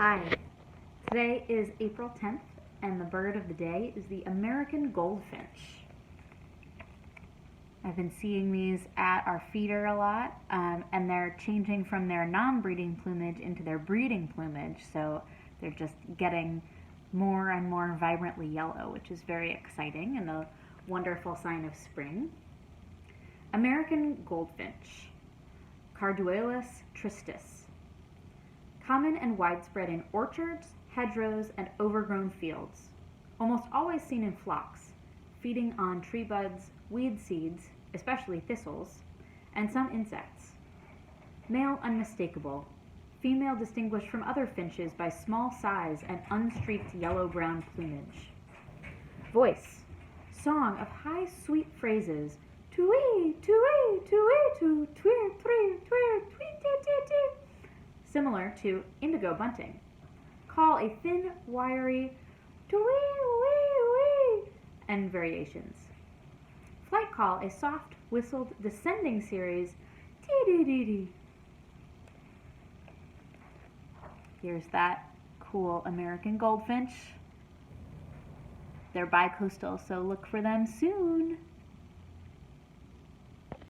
Hi, today is April 10th, and the bird of the day is the American goldfinch. I've been seeing these at our feeder a lot, and they're changing from their non-breeding plumage into their breeding plumage, so they're just getting more and more vibrantly yellow, which is very exciting and a wonderful sign of spring. American goldfinch, Carduelis tristis. Common and widespread in orchards, hedgerows, and overgrown fields. Almost always seen in flocks, feeding on tree buds, weed seeds, especially thistles, and some insects. Male unmistakable. Female distinguished from other finches by small size and unstreaked yellow-brown plumage. Voice. Song of high, sweet phrases. Tui, tui, tui, tu, tweer, tweer, tweer, tweet, tweet, tweet, tweet. Similar to indigo bunting. Call a thin, wiry twee-wee-wee, and variations. Flight call a soft, whistled, descending series tee-dee-dee-dee. Here's that cool American goldfinch. They're bicoastal, so look for them soon.